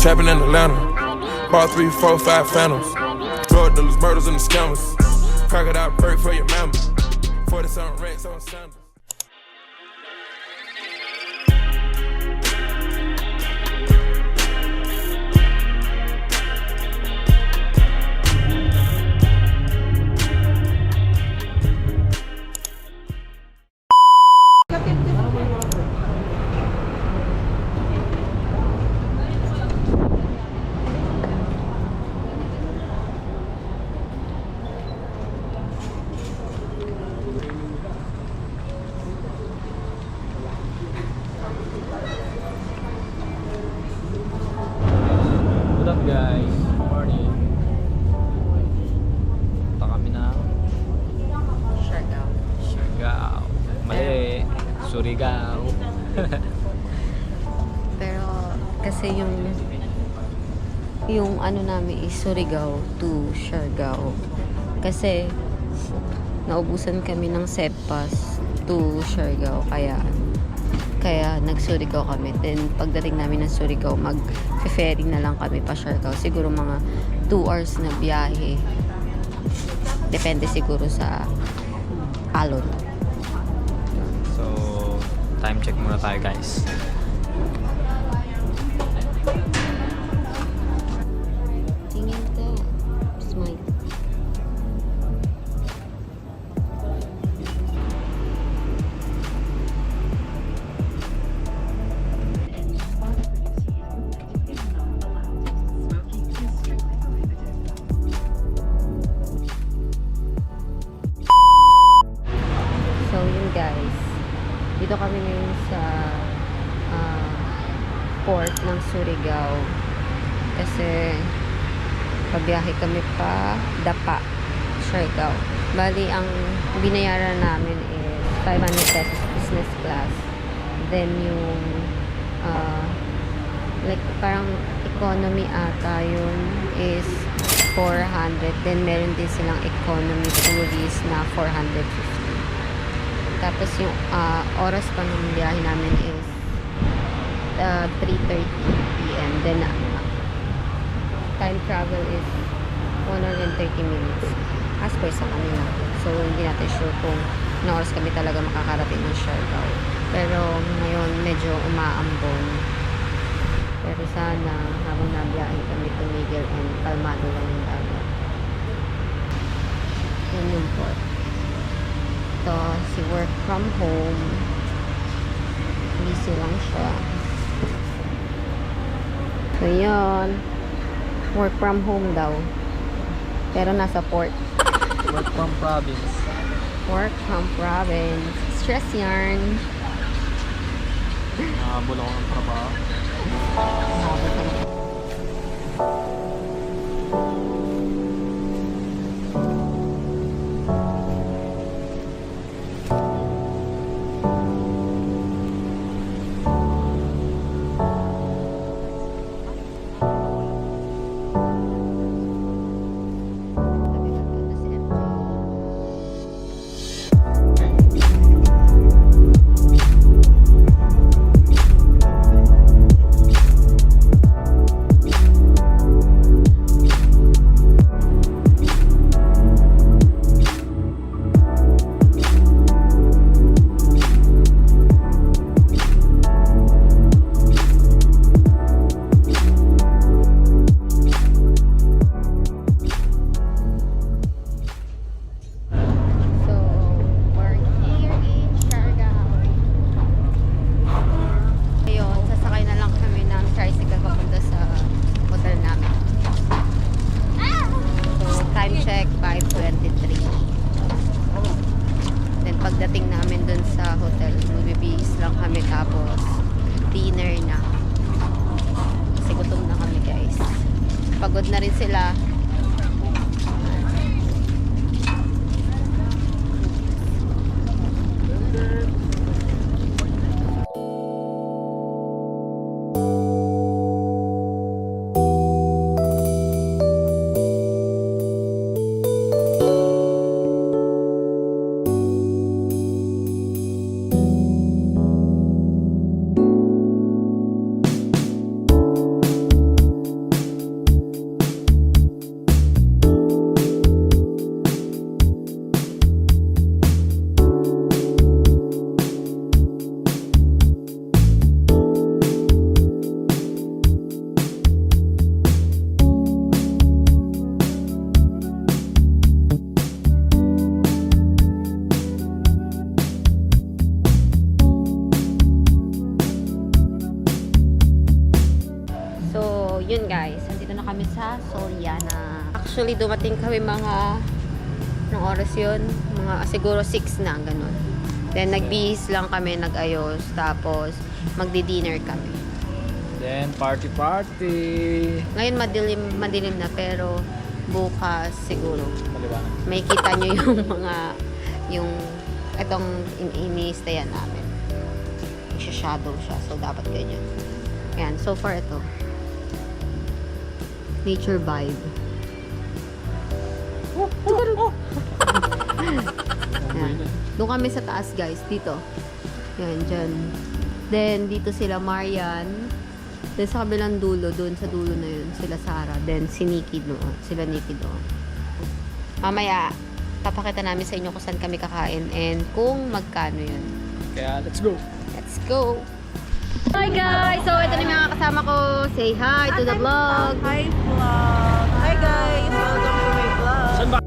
trapping in Atlanta. Bought 3, 4, 5 phantoms. Drug dealers, murders, and the scammers. Crocodile perk for your mama. 40-something racks on sandals. Guys, morning. Punta kami ng Siargao. Siargao. Mali, Surigao. Pero kasi yung ano namin is Surigao to Siargao. Kasi naubusan kami ng Sepas to Siargao kaya nag-Surigao kami. Then pagdating namin ng Surigao, mag-ferry na lang kami pa Siargao. Siguro mga 2 hours na biyahe. Depende siguro sa alon. So, time check muna tayo guys. Tingin ka. Smile. So yun guys, dito kami ngayon sa port ng Surigao kasi pabiyahe kami pa Dapa, Siargao. Bali ang binayaran namin is 500 pesos business class, then yung like parang economy ata yun is 400, then meron din silang economy tourist na 450. Tapos yung oras pa ng biyahe namin is 3:30 PM. Then time travel is 130 minutes as per sa kanila. So hindi natin sure kung na oras kami talaga makakarating ng Siargao. Pero ngayon medyo umaambon. Pero sana habang nabiyahe kami tumigil and kalmado lang yung dagat. Yan yung port. Ito, si work from home. Busy lang siya. So, yun. Work from home daw. Pero nasa port. Work from province. Work from province. Stress yarn. Nakabulong ako ng trabaho. pagdating namin dun sa hotel, magbibihis lang kami tapos dinner na. Kasi gutom na kami guys. Pagod na rin sila. yun guys. Nandito na kami sa Soriana. Actually, dumating kami mga... Anong oras yun? Mga siguro 6 na, ganun. Then, nagbihis lang kami, nag-ayos. Tapos, magdi-dinner kami. Then, party. Ngayon, madilim na. Pero, bukas, siguro. Maliwanag. May kita nyo yung mga... Yung... Itong ini-stayan namin. Shadow siya. So, dapat ganyan. Ayan. So far, ito. Nature vibe. Ayan. Doon kami sa taas, guys. Dito. Yan, dyan. Then, dito sila Marian. Then, sa kabilang dulo, doon sa dulo na yun, sila Sarah. Then, si Nikki doon. Sila Nikki doon. Mamaya, papakita namin sa inyo kung saan kami kakain and kung magkano yun. Kaya, let's go! Let's go! Hi guys! So, ito na yung mga kasama ko. Say hi to the vlog. Hi vlog! Hi guys! Welcome to my vlog! Saan ba?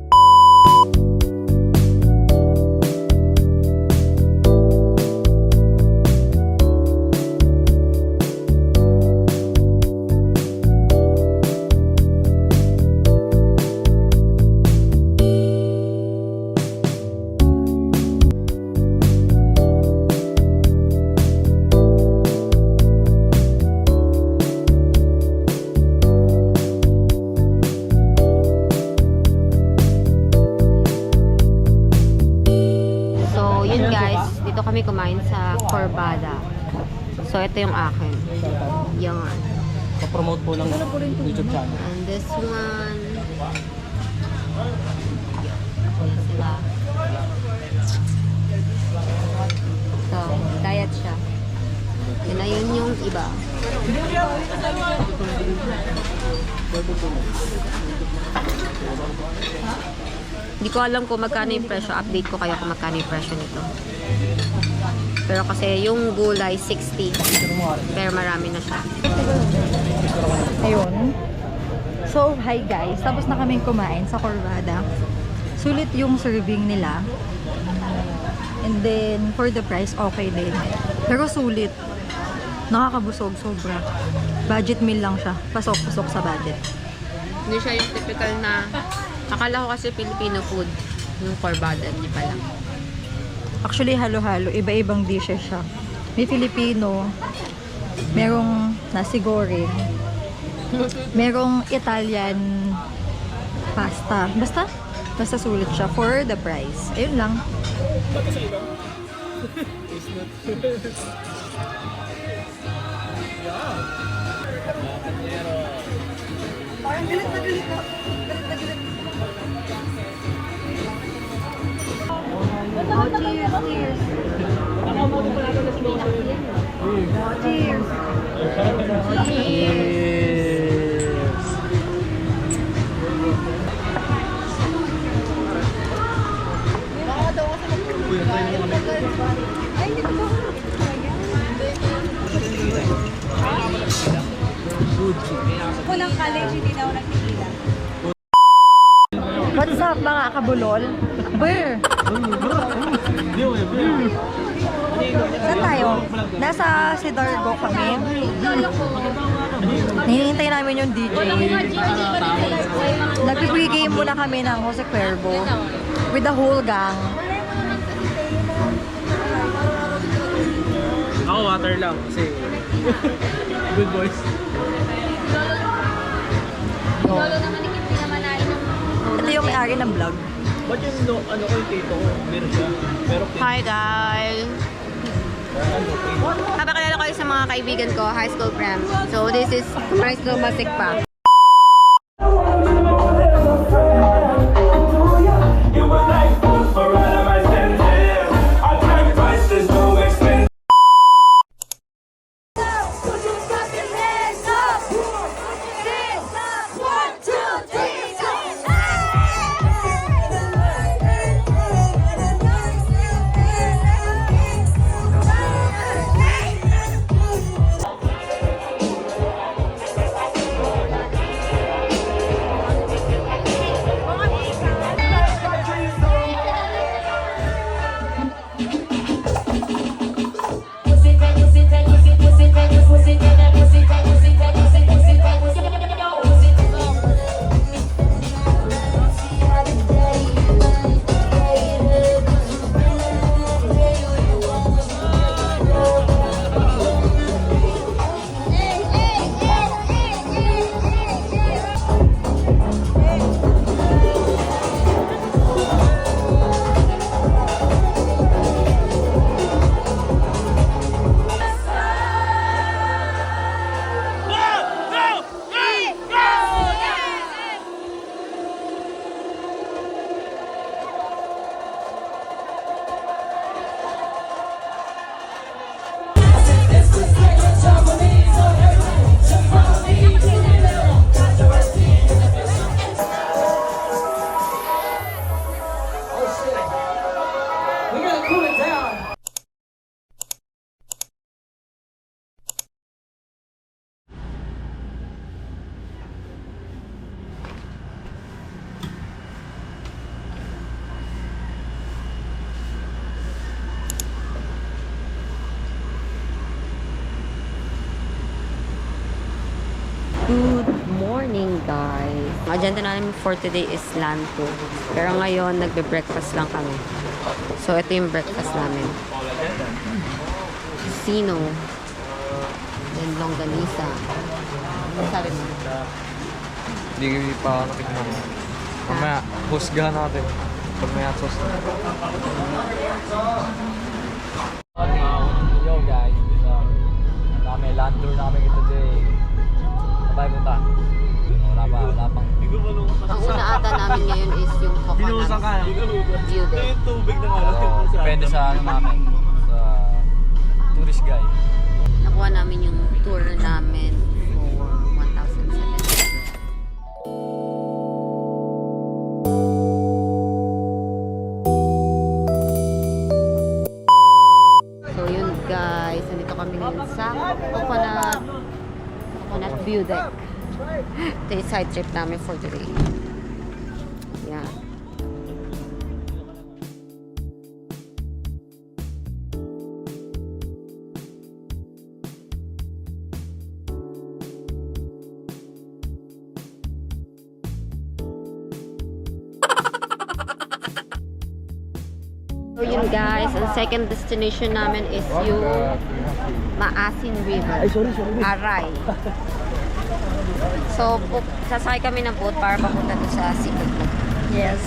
So, yun guys. Dito kami kumain sa Corbada. So, ito yung akin. Yan. Pa-promote po ng YouTube channel. And this one. Yan sila. So, diet siya. Yun na yun yung iba. Hindi ko alam kung magkano yung presyo. Update ko kayo kung magkano yung presyo nito. Pero kasi yung gulay 60. Pero marami na siya. Ayun. So, hi guys. Tapos na kaming kumain sa Corbada. Sulit yung serving nila. And then, for the price, okay din. Pero sulit. Nakakabusog, sobra. Budget meal lang siya. Pasok-pasok sa budget. Hindi siya yung typical na... Akala ko kasi Filipino food. Yung Corbada, hindi pala. Actually, halo-halo. Iba-ibang dishes siya. May Filipino. Merong nasi goreng. Merong Italian pasta. Basta sulit siya for the price. Ayun lang. Parang galit na galit na. Cheers, cheers. Walang college, hindi na ako nagtitila. What's up mga kabulol? Where? Saan tayo? Nasa Sidargo kami. Hinihintay namin yung DJ. Nagpi-pregame muna kami ng Jose Cuervo with the whole gang. Ako water lang kasi good boys. Ito yung may-ari ng vlog. Ba't yung ano ko yung tito ko? Meron siya. Pero Hi guys! Papakilala ko sa mga kaibigan ko, high school friends. So this is high school music pa. Good morning, guys. Ang agenda namin for today is land tour. Pero ngayon, nagbe-breakfast lang kami. So, ito yung breakfast namin. Sino? Then, longganisa. Ano sabi mo? Hindi pa nakikita mo. Mamaya, husgahan natin. Pag may hot sauce na. Yo guys, may land tour na kami today. Sabay punta. Wala pang. Ang una ata namin ngayon is yung coconut view deck. Depende sa ano namin. Sa tourist guide. Nakuha namin yung tour namin for 1,700. So yun guys, nandito kami ngayon sa coconut view deck. Ito yung side trip namin for today. Yeah. So yun guys, ang second destination namin is yung Maasin River. Aray. So, sasakay kami ng boat para papunta doon sa Secret Lake. Yes.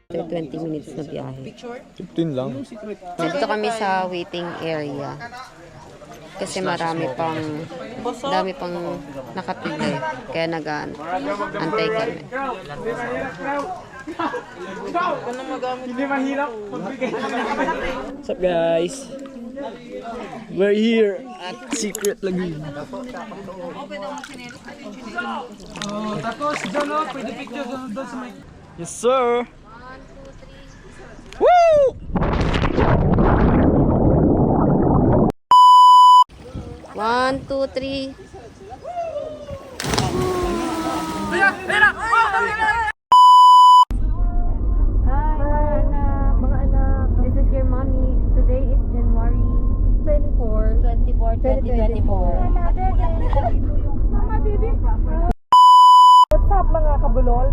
After 20 minutes na biyahe. 15 lang. Nandito kami sa waiting area. Kasi dami pang nakapili. Kaya nag-antay kami. What's up guys? We're here at Secret Lagoon. Yes sir! Woo! One, two, three. Hi, mga anak. This is your mommy. Today is January 24, 2024. What's up mga kabulol?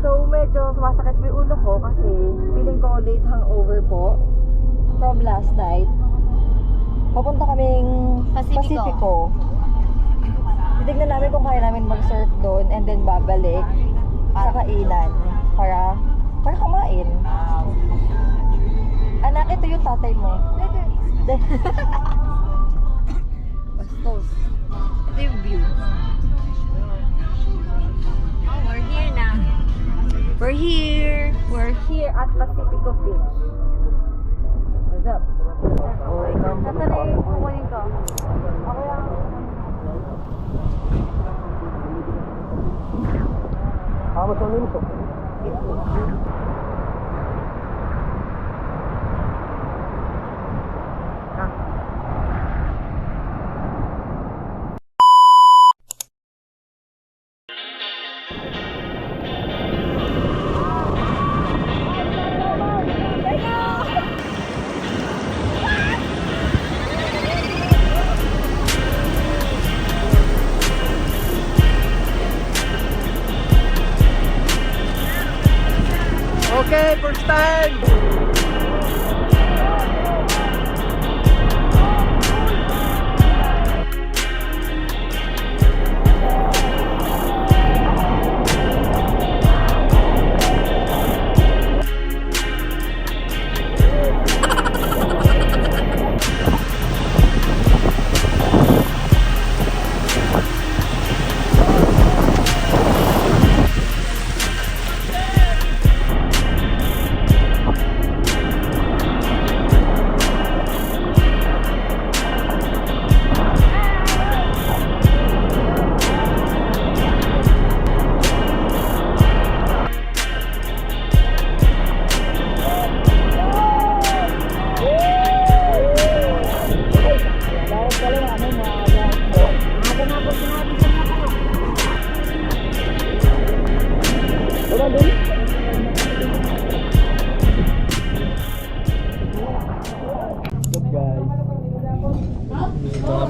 So medyo sumasakit po yung ulo ko kasi feeling ko late hangover po from last night. Papunta kaming Pacifico. Titignan namin kung kaya namin mag-surf doon and then babalik sa kainan para kumain. Anak, ito yung tatay mo. Bastos. Ito yung view. Oh, we're here na. We're here at Pacifico Beach. What's up? Oh, ikaw. Nasaan na yung kukunin ko? Ako lang. Vamos a minuto. Okay, first time!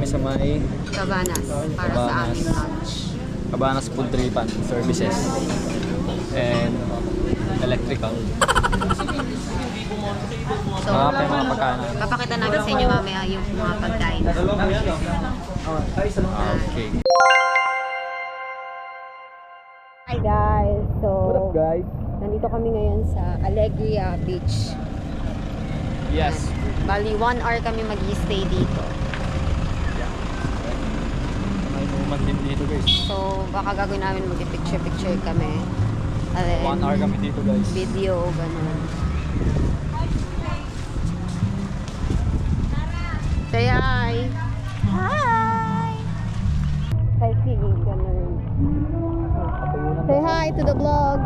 kami sa may Cabanas. Para sa Cabanas. aming lunch. Cabanas Food Tripan Services and Electrical. So, Mga mga pagkain. papakita namin sa inyo mamaya yung mga pagkain. Okay. Hi guys! So, What up guys? nandito kami ngayon sa Alegria Beach. Yes. Bali, 1 hour kami mag-stay dito. May movement din dito guys. So, baka gagawin namin mag-picture-picture kami. And then, 1 hour kami dito guys. video, ganun. Say hi! Hi! Hi, sige, ganun. Say hi to the vlog!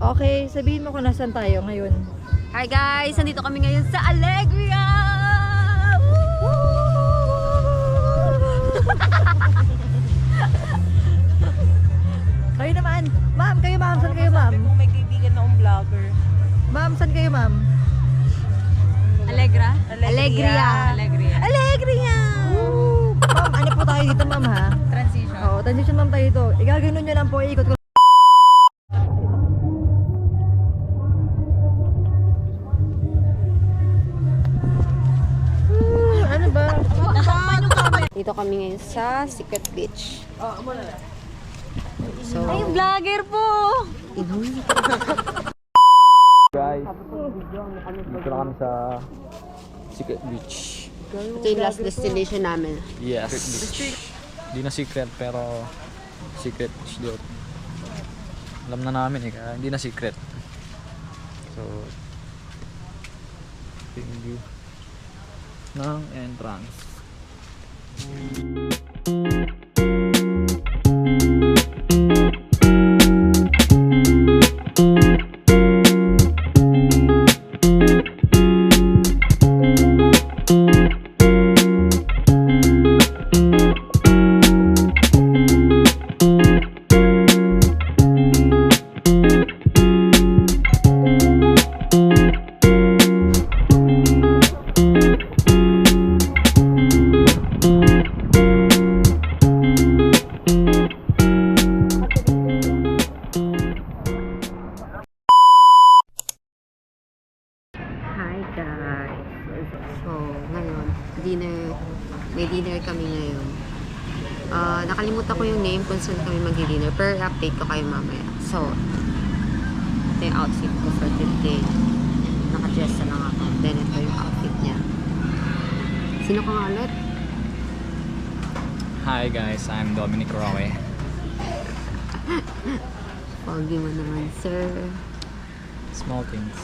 Okay, sabihin mo kung nasan tayo ngayon. Hi guys! Nandito kami ngayon sa Alegria! Kayo naman. Ma'am, kayo ma'am. Saan kayo ma'am? Kung may kaibigan na akong vlogger. Ma'am, saan kayo ma'am? Alegria? Alegria! Alegria. Alegria! Woo! Ma'am, ano po tayo dito ma'am ha? Transition. Oo, transition ma'am tayo dito. Igaganon nyo lang po, ikot ko. Ano ba? Dito kami ngayon sa Secret Beach. So, Ay, vlogger po! Guys, dito na kami sa Secret Beach. ito yung last destination namin. Yes. Di na secret pero secret beach dito. Alam na namin eh, kaya hindi na secret. So, yung view ng entrance. Hi guys! So, ngayon, may dinner kami ngayon. Nakalimutan ko yung name kung saan kami mag-dinner, pero update ko kayo mamaya. So, ito yung outfit ko for today. Naka-dress na lang ako. Then, ito yung outfit niya. Sino ka nga ulit? Hi guys, I'm Dominic Roque. Pogi mo naman, sir. Small things.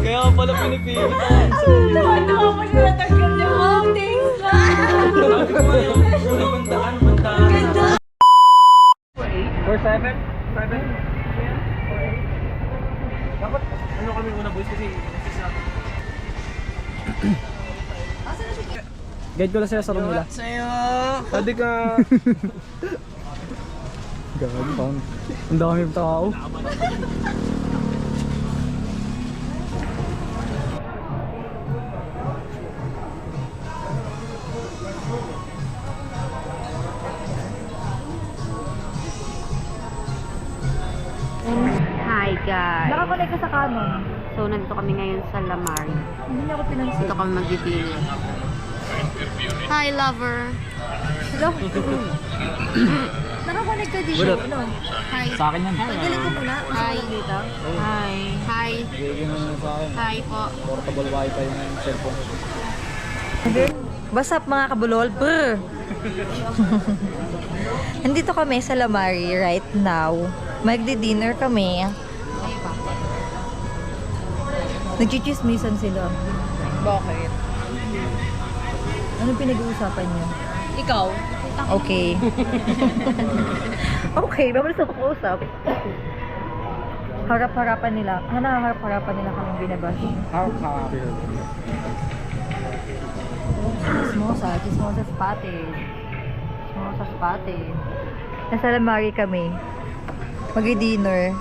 Kaya pala pinipili ko. Ano ako siya natanggal niya? Oh, thanks lang! Ganda! 4-7? 7? Dapat ano kami una boys kasi guide ko lang sila sa room nila. Sa'yo! Pwede ka! Gagi pa. Ang dami yung tao. Hi guys! Nakakonect ka sa Canon. So, nandito kami ngayon sa Lamar. Hindi niya ako pinansin. Dito kami mag-dinner. Hi, lover! Hello? Nakakonect ka dito. Budot. No? Hi. Sa akin yan. Tanggalin ko muna. Hi. Dito. Hi. Hi. Bigyan mo na sa akin. Hi po. Portable wifi yung cellphone. What's up mga kabulol? Brr! Nandito kami sa Lamari right now. Magdi-dinner kami. Nagchichismisan sila. Bakit? Anong pinag-uusapan niyo? Ikaw? Okay. Okay, mabilis ako kausap. Harap-harapan nila. Harap-harapan nila kami binabash. Chismosa spotted. Chismosa spotted. Nasa Lamari kami. Mag-dinner.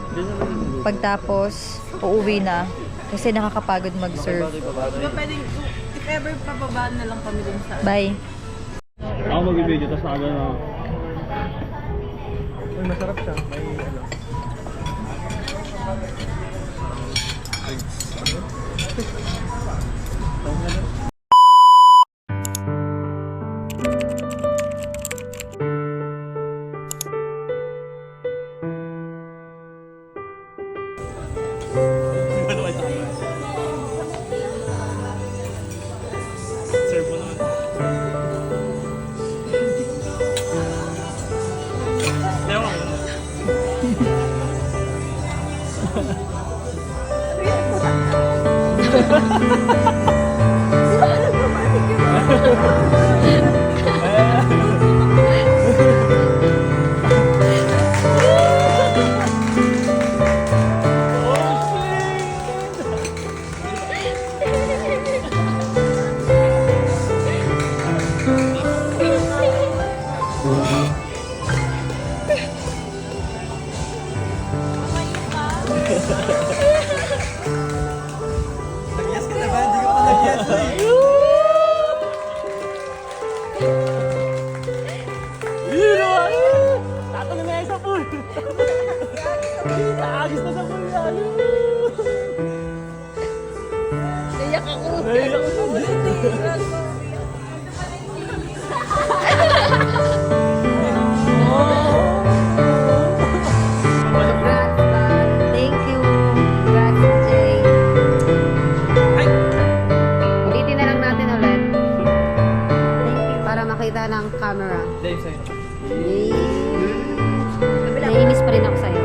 Pagtapos, uuwi na. Kasi nakakapagod mag-serve. Di ba pwedeng, if ever pababaan na lang kami dun sa... Bye. Ako mag-video, tapos nakagano ako. Uy, masarap siya. May ano. Thank you. Congrats, Jay. Ulitin na lang natin ulit. Thank you. Para makita ng camera. Dave, sa'yo. Naiinis pa rin ako sa'yo.